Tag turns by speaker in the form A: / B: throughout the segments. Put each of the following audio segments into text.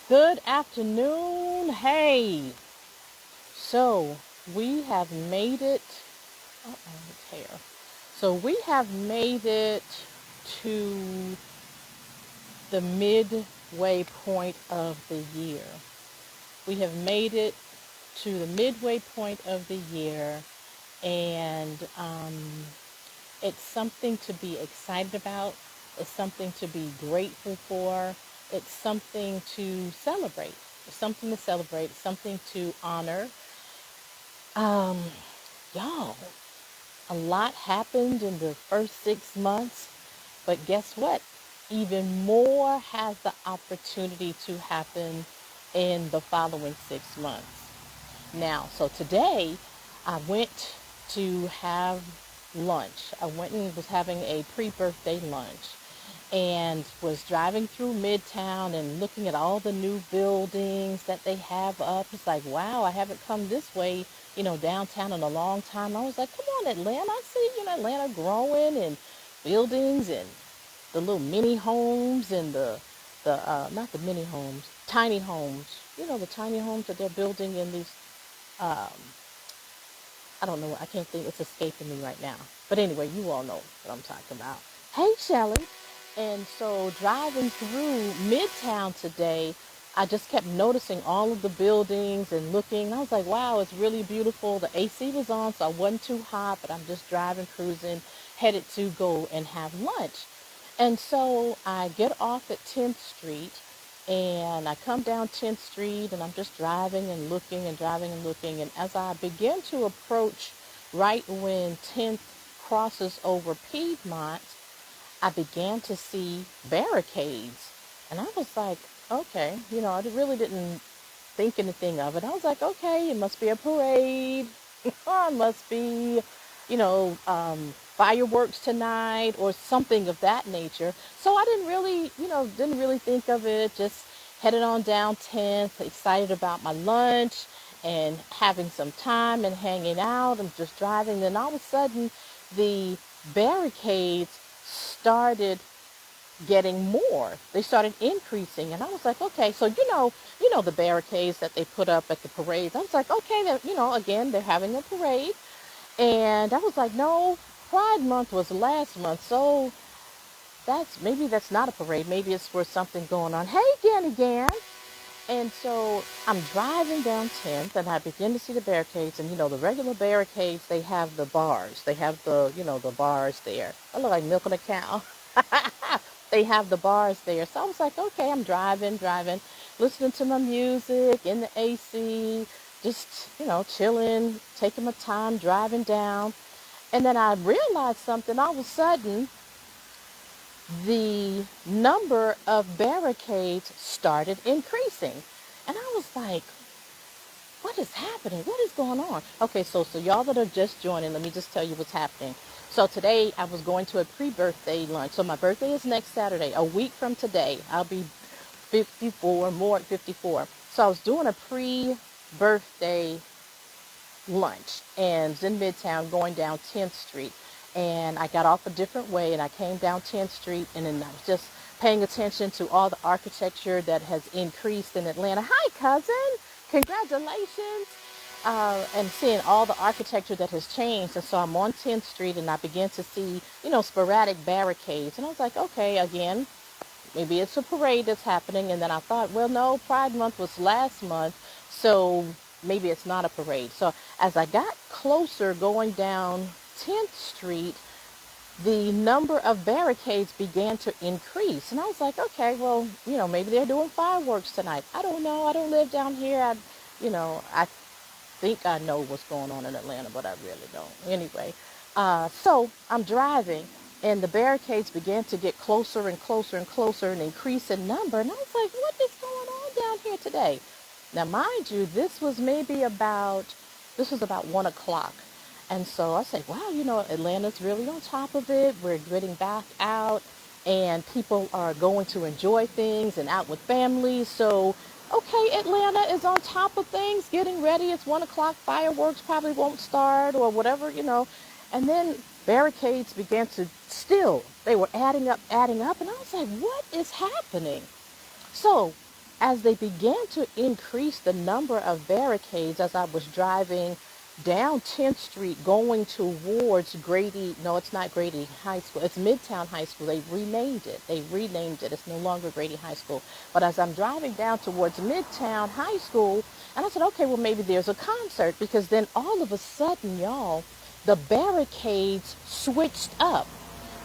A: Good afternoon. Hey, so we have made it. It's hair. So we have made it to the midway point of the year. We have made it to the midway point of the year, and it's something to be excited about. It's something to be grateful for. It's something to celebrate. It's something to celebrate. It's something to honor. Um, y'all, a lot happened in the first 6 months, but guess what? Even more has the opportunity to happen in the following 6 months. Now, so today I went to have lunch. I went and was having a pre-birthday lunch and was driving through Midtown and looking at all the new buildings that they have up. It's like, wow, I haven't come this way, downtown in a long time. I was like, come on, Atlanta. I see, Atlanta growing and buildings and the little mini homes and not the mini homes, tiny homes. The tiny homes that they're building in these, um, I don't know, I can't think, it's escaping me right now. But anyway, you all know what I'm talking about. Hey, Shelly. And so driving through Midtown today, I just kept noticing all of the buildings and looking. And I was like, wow, it's really beautiful. The AC was on, so I wasn't too hot, but I'm just driving, cruising, headed to go and have lunch. And so I get off at 10th Street and I come down 10th Street and I'm just driving and looking and driving and looking. And as I begin to approach right when 10th crosses over Piedmont, I began to see barricades. And I was like, okay, I really didn't think anything of it. I was like, okay, it must be a parade. Or it must be, fireworks tonight or something of that nature. So I didn't really think of it. Just headed on down 10th, excited about my lunch and having some time and hanging out and just driving. Then all of a sudden, the barricades started getting more. They started increasing, and I was like, okay, so the barricades that they put up at the parades. I was like, okay, again, they're having a parade, and I was like, no, Pride Month was last month, so maybe that's not a parade. Maybe it's for something going on. Hey, Ganny Gan. And so I'm driving down 10th and I begin to see the barricades. And, the regular barricades, they have the bars. They have the bars there. I look like milking a cow. They have the bars there. So I was like, okay, I'm driving, listening to my music in the AC, just, chilling, taking my time, driving down. And then I realized something. All of a sudden, the number of barricades started increasing. And I was like, what is happening? What is going on? Okay, so y'all that are just joining, let me just tell you what's happening. So today I was going to a pre-birthday lunch. So my birthday is next Saturday, a week from today. I'll be 54, more than 54. So I was doing a pre-birthday lunch and it's in Midtown going down 10th Street. And I got off a different way and I came down 10th Street and then I was just paying attention to all the architecture that has increased in Atlanta. Hi, cousin. Congratulations. And seeing all the architecture that has changed. And so I'm on 10th Street and I began to see, sporadic barricades. And I was like, okay, again, maybe it's a parade that's happening. And then I thought, well, no, Pride Month was last month. So maybe it's not a parade. So as I got closer going down 10th Street, the number of barricades began to increase. And I was like, okay, well, maybe they're doing fireworks tonight. I don't know. I don't live down here. I think I know what's going on in Atlanta, but I really don't. Anyway, so I'm driving and the barricades began to get closer and closer and closer and increase in number. And I was like, what is going on down here today? Now, mind you, this was about 1 o'clock. And so I said, wow, Atlanta's really on top of it. We're getting back out and people are going to enjoy things and out with families. So, okay, Atlanta is on top of things, getting ready. It's 1 o'clock. Fireworks probably won't start or whatever. And then barricades began to they were adding up. And I was like, what is happening? So as they began to increase the number of barricades as I was driving down 10th Street going towards Grady, no, it's not Grady High School, it's Midtown High School. They renamed it. It's no longer Grady High School. But as I'm driving down towards Midtown High School, and I said, okay, well, maybe there's a concert, because then all of a sudden, y'all, the barricades switched up.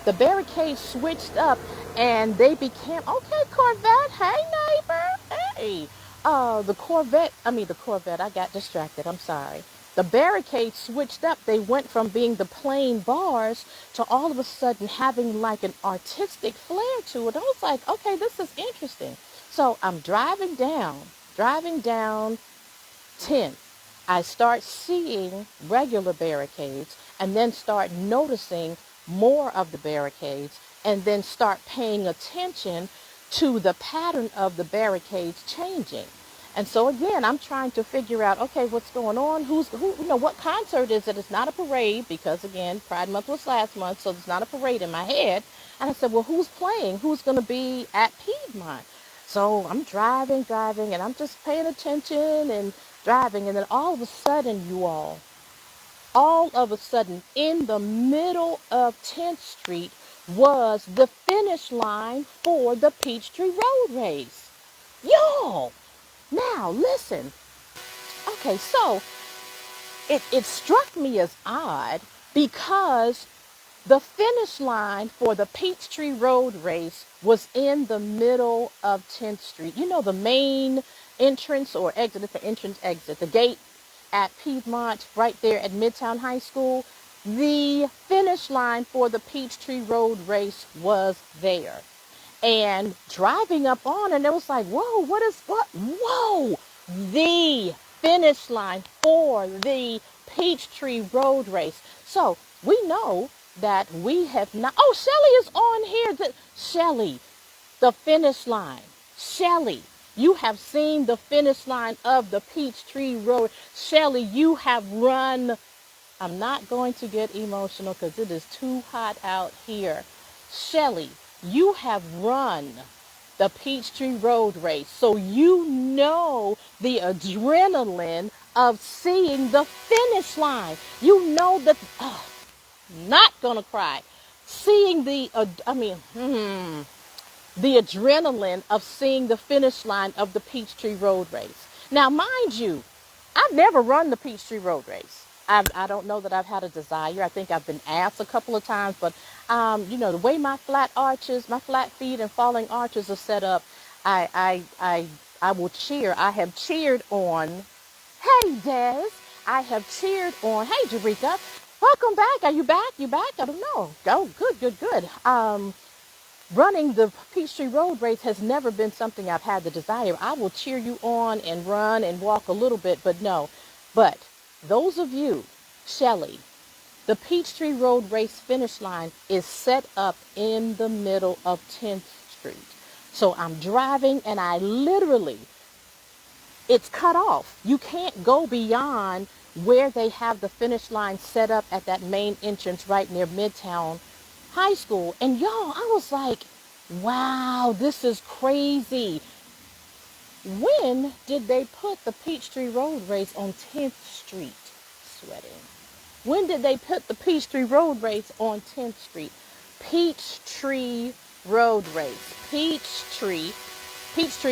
A: The barricades switched up, and they became, okay, Corvette, hey, neighbor, hey. The Corvette, I got distracted, I'm sorry. The barricades switched up. They went from being the plain bars to all of a sudden having like an artistic flair to it. I was like, okay, this is interesting. So I'm driving down 10th. I start seeing regular barricades and then start noticing more of the barricades and then start paying attention to the pattern of the barricades changing. And so again, I'm trying to figure out, okay, what's going on? What concert is it? It's not a parade, because again, Pride Month was last month, so it's not a parade in my head. And I said, well, who's playing? Who's going to be at Piedmont? So I'm driving, and I'm just paying attention and driving. And then all of a sudden, in the middle of 10th Street was the finish line for the Peachtree Road Race. Y'all! Now, listen. Okay, so it struck me as odd because the finish line for the Peachtree Road Race was in the middle of 10th Street. You know, the main entrance or exit, it's the entrance exit, the gate at Piedmont, right there at Midtown High School. The finish line for the Peachtree Road Race was there. And driving up on, and it was like, whoa, whoa, the finish line for the Peachtree Road Race. So we know that we have not, oh, Shelly is on here. Shelly, the finish line. Shelly, you have seen the finish line of the Peachtree Road. Shelly, you have run. I'm not going to get emotional because it is too hot out here. Shelly, you have run the Peachtree Road Race, so you know the adrenaline of seeing the finish line. You know that, not gonna cry. Seeing the adrenaline of seeing the finish line of the Peachtree Road Race. Now, mind you, I've never run the Peachtree Road Race. I don't know that I've had a desire. I think I've been asked a couple of times, but the way my flat feet and falling arches are set up, I will cheer. I have cheered on. Hey, Des. I have cheered on. Hey, Jerika. Welcome back. Are you back? You back? I don't know. Oh, good. Running the Peachtree Road Race has never been something I've had the desire. I will cheer you on and run and walk a little bit, but no. But those of you, Shelly, the Peachtree Road Race finish line is set up in the middle of 10th Street. So I'm driving and it's cut off. You can't go beyond where they have the finish line set up at that main entrance right near Midtown High School. And y'all, I was like, wow, this is crazy. When did they put the Peachtree Road Race on 10th Street? Sweating. When did they put the Peachtree Road Race on 10th Street? Peachtree Road Race. Peachtree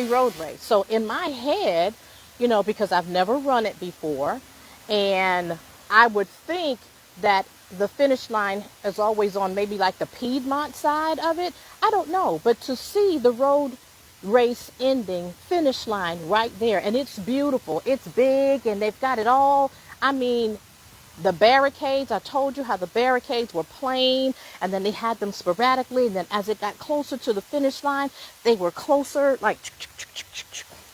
A: Road Race. So in my head, because I've never run it before, and I would think that the finish line is always on maybe like the Piedmont side of it. I don't know. But to see the road race ending finish line right there, and it's beautiful, it's big, and they've got it all. The barricades, I told you how the barricades were plain, and then they had them sporadically, and then as it got closer to the finish line, they were closer, like,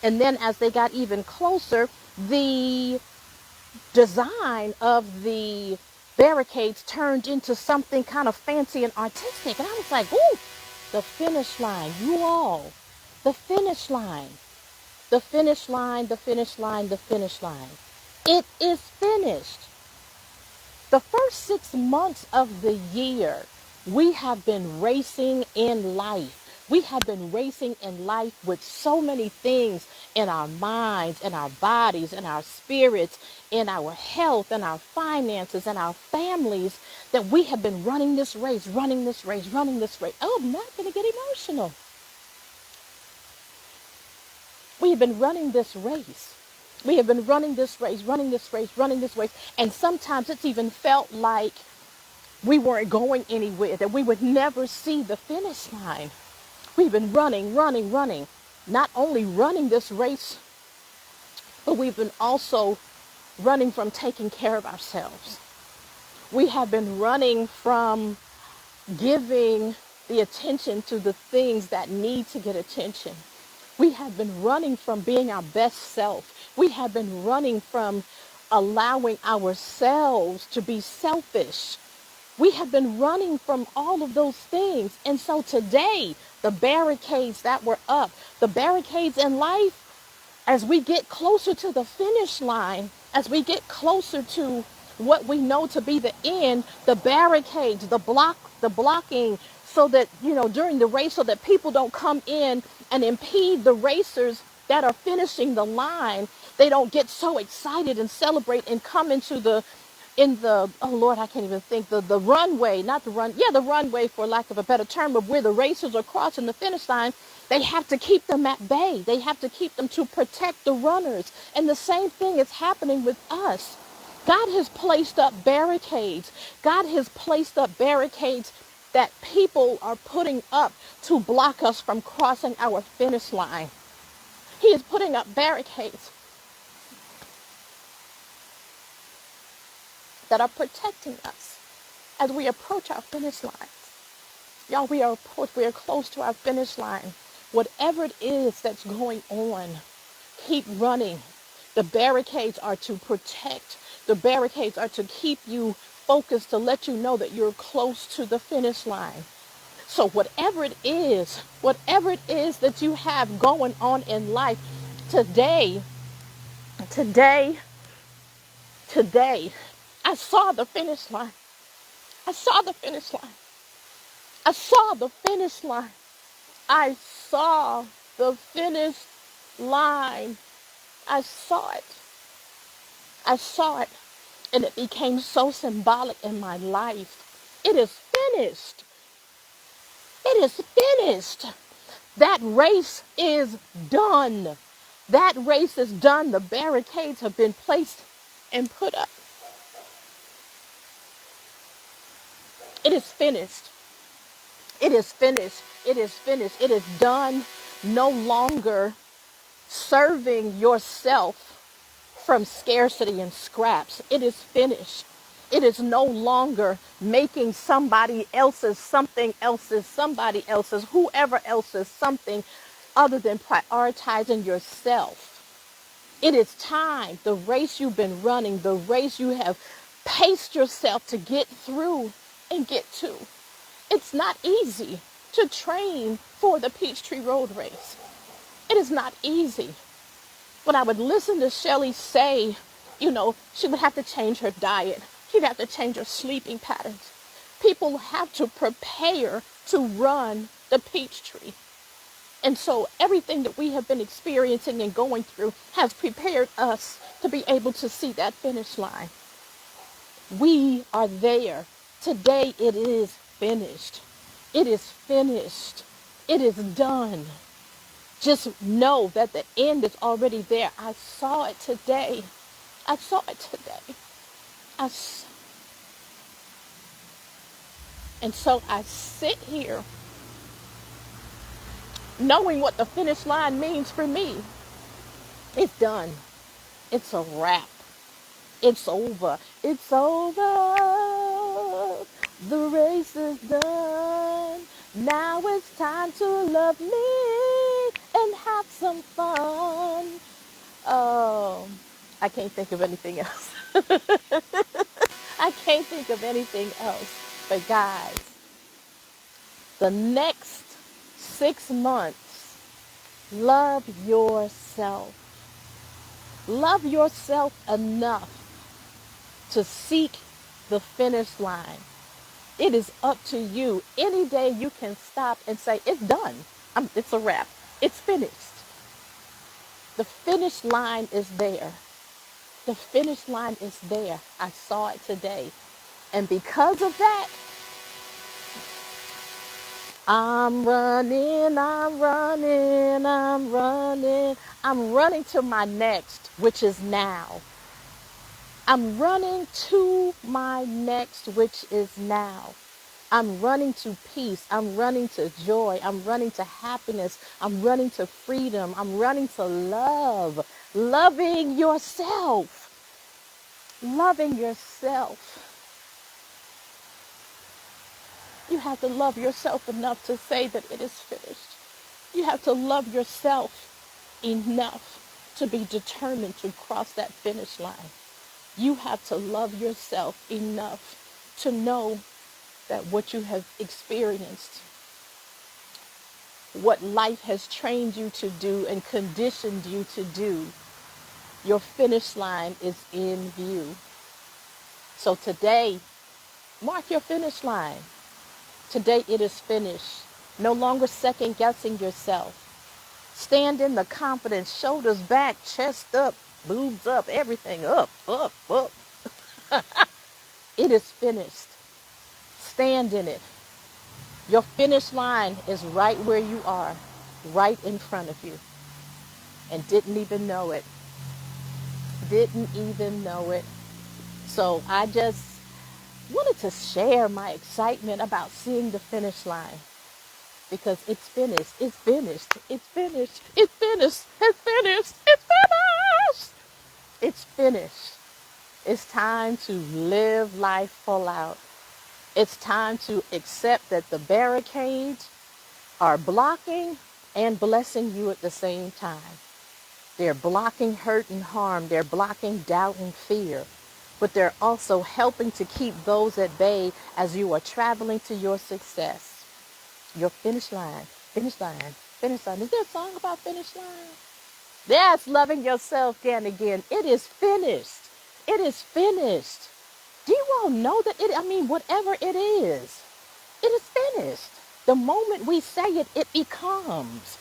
A: and then as they got even closer, the design of the barricades turned into something kind of fancy and artistic, and I was like, ooh, the finish line, you all. The finish line. The finish line, the finish line, the finish line. It is finished. The first 6 months of the year, we have been racing in life. We have been racing in life with so many things in our minds, in our bodies, in our spirits, in our health, in our finances, in our families, that we have been running this race, running this race, running this race. Oh, I'm not going to get emotional. We have been running this race. We have been running this race, running this race, running this race. And sometimes it's even felt like we weren't going anywhere, that we would never see the finish line. We've been running, running, running. Not only running this race, but we've been also running from taking care of ourselves. We have been running from giving the attention to the things that need to get attention. We have been running from being our best self. We have been running from allowing ourselves to be selfish. We have been running from all of those things. And so today, the barricades that were up, the barricades in life, as we get closer to the finish line, as we get closer to what we know to be the end, the barricades, the blocking, so that, during the race, so that people don't come in and impede the racers that are finishing the line. They don't get so excited and celebrate and come into the oh Lord, I can't even think, the runway, not the run, yeah, the runway, for lack of a better term, of where the racers are crossing the finish line. They have to keep them at bay. They have to keep them to protect the runners. And the same thing is happening with us. God has placed up barricades. God has placed up barricades that people are putting up to block us from crossing our finish line. He is putting up barricades that are protecting us as we approach our finish line. Y'all, we are close to our finish line. Whatever it is that's going on, keep running. The barricades are to protect. The barricades are to keep you focused, to let you know that you're close to the finish line. So whatever it is that you have going on in life, today, I saw the finish line. I saw the finish line. I saw the finish line. I saw the finish line. I saw it. I saw it. And it became so symbolic in my life. It is finished. It is finished. That race is done. That race is done. The barricades have been placed and put up. It is finished. It is finished. It is finished. It is done. No longer serving yourself from scarcity and scraps. It is finished. It is no longer making somebody else's, something else's, somebody else's, whoever else's something other than prioritizing yourself. It is time. The race you've been running, the race you have paced yourself to get through and get to. It's not easy to train for the Peachtree Road Race. It is not easy. When I would listen to Shelly say, she would have to change her diet. She'd have to change her sleeping patterns. People have to prepare to run the Peachtree. And so everything that we have been experiencing and going through has prepared us to be able to see that finish line. We are there. Today it is finished. It is finished. It is done. Just know that the end is already there. I saw it today. I saw it today. And so I sit here knowing what the finish line means for me. It's done. It's a wrap. It's over. It's over. The race is done. Now it's time to love me and have some fun. Oh, I can't think of anything else. I can't think of anything else. But guys, the next 6 months, love yourself. Love yourself enough to seek the finish line. It is up to you. Any day you can stop and say, it's done. It's a wrap. It's finished. The finish line is there. The finish line is there. I saw it today. And because of that, I'm running, I'm running, I'm running. I'm running to my next, which is now. I'm running to my next, which is now. I'm running to peace. I'm running to joy. I'm running to happiness. I'm running to freedom. I'm running to love. Loving yourself. Loving yourself. You have to love yourself enough to say that it is finished. You have to love yourself enough to be determined to cross that finish line. You have to love yourself enough to know that what you have experienced, what life has trained you to do and conditioned you to do, your finish line is in view. So today, mark your finish line. Today it is finished. No longer second guessing yourself. Stand in the confidence, shoulders back, chest up, boobs up, everything up, up, up. It is finished. Stand in it. Your finish line is right where you are, right in front of you, and didn't even know it. Didn't even know it. So I just wanted to share my excitement about seeing the finish line because it's finished. It's finished. It's finished. It's finished. It's finished. It's finished. It's finished. It's time to live life full out. It's time to accept that the barricades are blocking and blessing you at the same time. They're blocking hurt and harm. They're blocking doubt and fear. But they're also helping to keep those at bay as you are traveling to your success. Your finish line, finish line, finish line. Is there a song about finish line? That's loving yourself again and again. It is finished. It is finished. Do you all know that whatever it is finished. The moment we say it, it becomes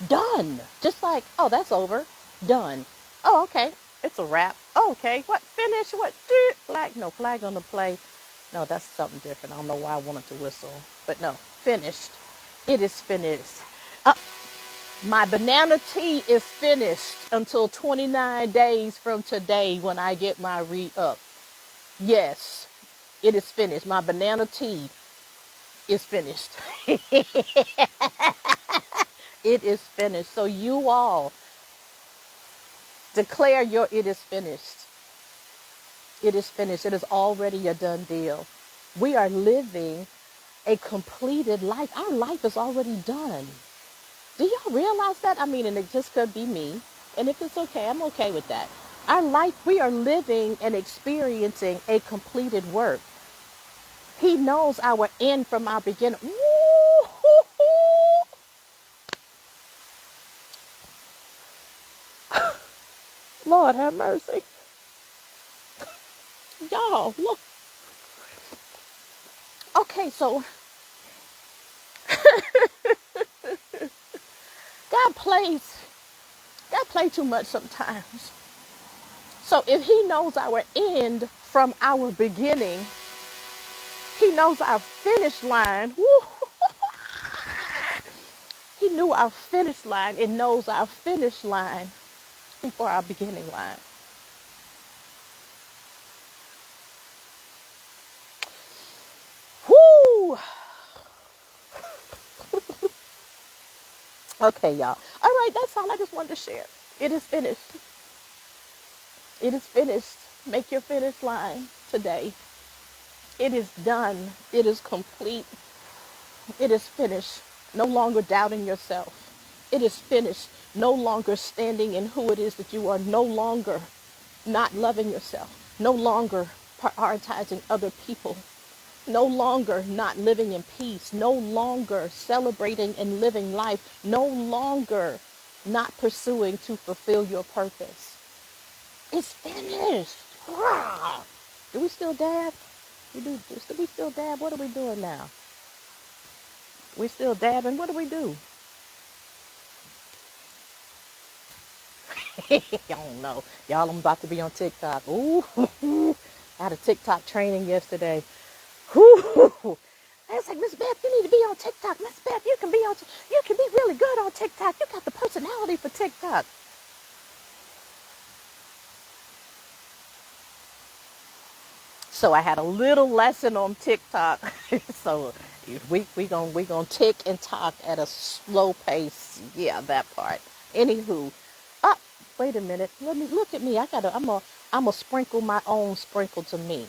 A: done. Just like, oh, that's over. Done. Oh, okay. It's a wrap. Oh, okay. What? Finish? What? Flag? No, flag on the play. No, that's something different. I don't know why I wanted to whistle. But no, finished. It is finished. My banana tea is finished until 29 days from today when I get my re-up. Yes, it is finished. My banana tea is finished. It is finished. So you all declare your it is finished. It is finished. It is already a done deal. We are living a completed life. Our life is already done. Do y'all realize that? And it just could be me. And if it's okay, I'm okay with that. Our life, we are living and experiencing a completed work. He knows our end from our beginning. Lord have mercy. Y'all, look. Okay, so God plays too much sometimes. So if he knows our end from our beginning, he knows our finish line. He knew our finish line. It knows our finish line before our beginning line. Whoo! Okay, y'all. All right, that's all I just wanted to share. It is finished. It is finished. Make your finish line today. It is done. It is complete. It is finished. No longer doubting yourself. It is finished. No longer standing in who it is that you are. No longer not loving yourself. No longer prioritizing other people. No longer not living in peace. No longer celebrating and living life. No longer not pursuing to fulfill your purpose. It's finished. Do we still dab? Do we still dab? What are we doing now? We still dabbing? What do we do? I don't know. Y'all, I'm about to be on TikTok. Ooh, I had a TikTok training yesterday. Whew. I was like, Miss Beth, you need to be on TikTok. Miss Beth, you can be really good on TikTok. You got the personality for TikTok. So I had a little lesson on TikTok. So we gonna tick and talk at a slow pace. Yeah, that part. Anywho, oh, wait a minute. Let me look at me. I'm a sprinkle my own sprinkle to me.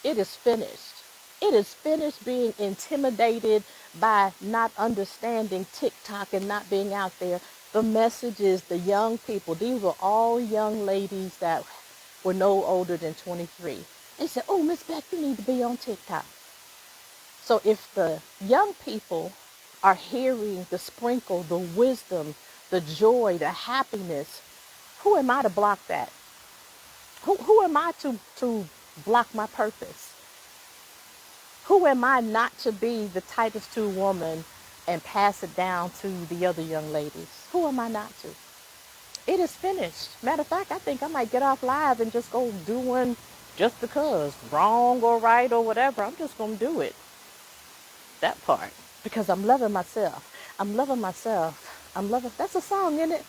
A: It is finished. It is finished being intimidated by not understanding TikTok and not being out there. The message is the young people. These were all young ladies that were no older than 23. They said, oh, Miss Beck, you need to be on TikTok. So if the young people are hearing the sprinkle, the wisdom, the joy, the happiness, who am I to block that? Who am I to block my purpose? Who am I not to be the Titus 2 woman and pass it down to the other young ladies? Who am I not to? It is finished. Matter of fact, I think I might get off live and just go do one just because. Wrong or right or whatever. I'm just going to do it. That part. Because I'm loving myself. I'm loving myself. That's a song, isn't it?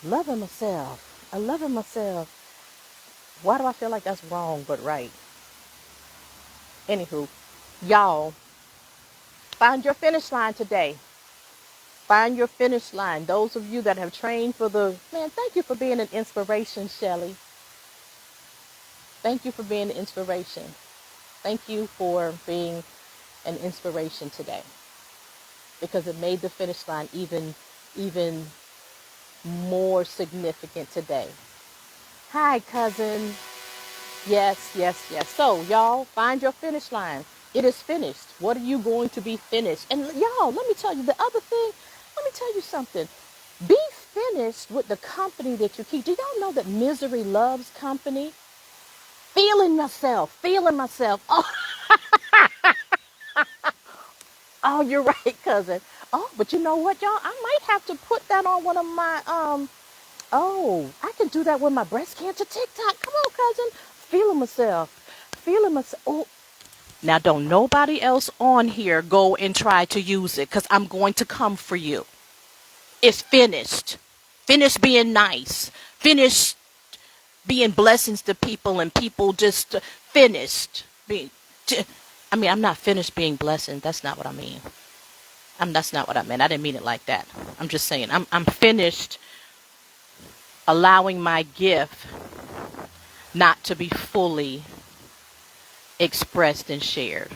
A: Loving myself. I'm loving myself. Why do I feel like that's wrong but right? Anywho, y'all, find your finish line today. Find your finish line. Those of you that have trained for man, thank you for being an inspiration, Shelly. Thank you for being an inspiration. Thank you for being an inspiration today. Because it made the finish line even more significant today. Hi, cousin. Yes, yes, yes. So, y'all, find your finish line. It is finished. What are you going to be finished? And y'all, let me tell you the other thing. Let me tell you something. Be finished with the company that you keep. Do y'all know that misery loves company? Feeling myself. Oh, you're right, cousin. Oh, but you know what, y'all? I might have to put that on one of my oh, I can do that with my breast cancer TikTok. Come on, cousin. Feeling myself. Feeling myself. Oh, now don't nobody else on here go and try to use it because I'm going to come for you. It's finished. Finished being nice. Finished being blessings to people and people just finished being. I mean, I'm not finished being blessing. That's not what I mean. That's not what I meant. I didn't mean it like that. I'm just saying I'm finished allowing my gift not to be fully expressed and shared.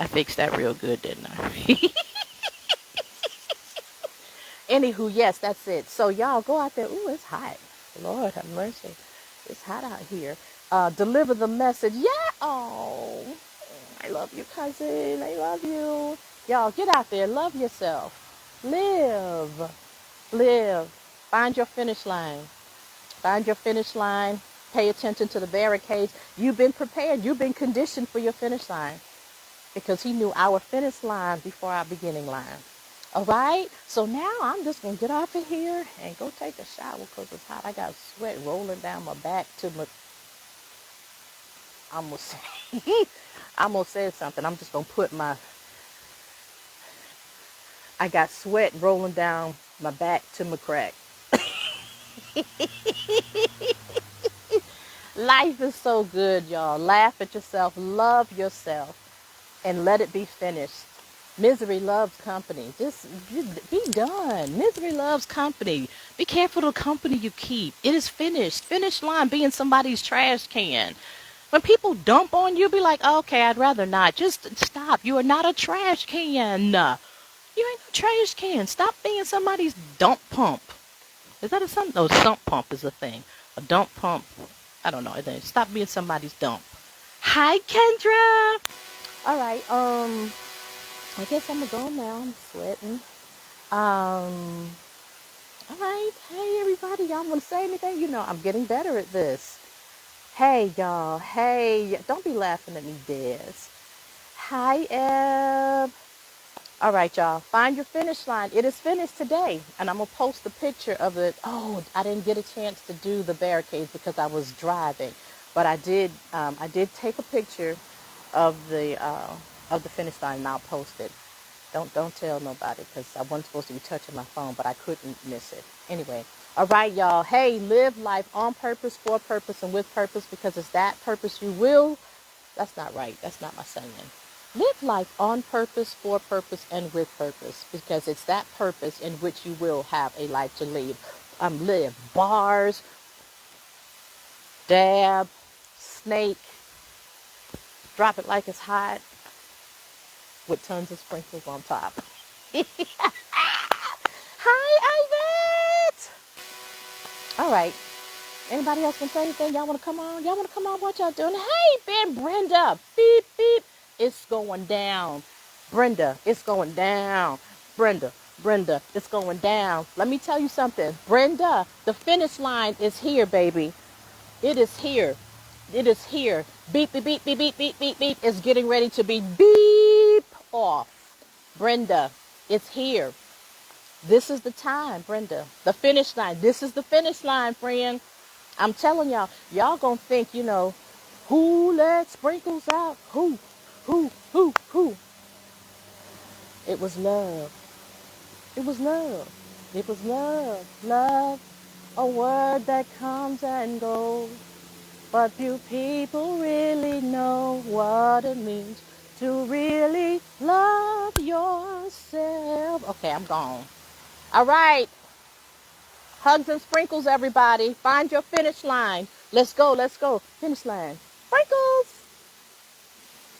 A: I fixed that real good, didn't I? Anywho, yes, that's it. So y'all go out there. Ooh, it's hot. Lord have mercy. It's hot out here. Deliver the message. Yeah. Oh, I love you, cousin. I love you. Y'all get out there. Love yourself. Live. Live. Find your finish line. Find your finish line. Pay attention to the barricades. You've been prepared. You've been conditioned for your finish line because he knew our finish line before our beginning line. All right? So now I'm just going to get off of here and go take a shower because it's hot. I got sweat rolling down my back to my... I'm going to say... I'm going to say something. I'm just going to put my... I got sweat rolling down my back to my crack. Life is so good, y'all. Laugh at yourself, love yourself, and let it be finished. Misery loves company. Just be done. Misery loves company. Be careful of the company you keep. It is finished. Finish line being somebody's trash can. When people dump on you, be like, okay, I'd rather not. Just stop. You are not a trash can. You ain't no trash can. Stop being somebody's dump pump. Is that a something? No, sump pump is a thing. A dump pump. I don't know. Stop being somebody's dump. Hi, Kendra. All right. I guess I'm gonna go now. I'm sweating. All right. Hey, everybody. Y'all want to say anything? You know, I'm getting better at this. Hey, y'all. Hey, don't be laughing at me, Des. Hi, Eb. All right, y'all. Find your finish line. It is finished today. And I'm going to post a picture of it. Oh, I didn't get a chance to do the barricades because I was driving. But I did take a picture of the finish line, and I'll post it. Don't tell nobody because I wasn't supposed to be touching my phone, but I couldn't miss it. Anyway, all right, y'all. Hey, live life on purpose, for purpose, and with purpose, because it's that purpose you will. That's not right. That's not my saying. Live life on purpose, for purpose, and with purpose, because it's that purpose in which you will have a life to live. Live. Bars, dab, snake, drop it like it's hot, with tons of sprinkles on top. Hi, Ivette! All right. Anybody else want to say anything? Y'all want to come on? Y'all want to come on? What y'all doing? Hey, Ben, Brenda. Beep, beep. It's going down. Brenda, it's going down. Brenda, it's going down. Let me tell you something. Brenda, the finish line is here, baby. It is here. It is here. Beep, beep, beep, beep, beep, beep, beep, beep. It's getting ready to be beep off. Brenda, it's here. This is the time, Brenda. The finish line. This is the finish line, friend. I'm telling y'all, y'all gonna think, who let sprinkles out? Who? It was love. It was love. It was love. Love, a word that comes and goes. But few people really know what it means to really love yourself. Okay, I'm gone. All right. Hugs and sprinkles, everybody. Find your finish line. Let's go. Finish line.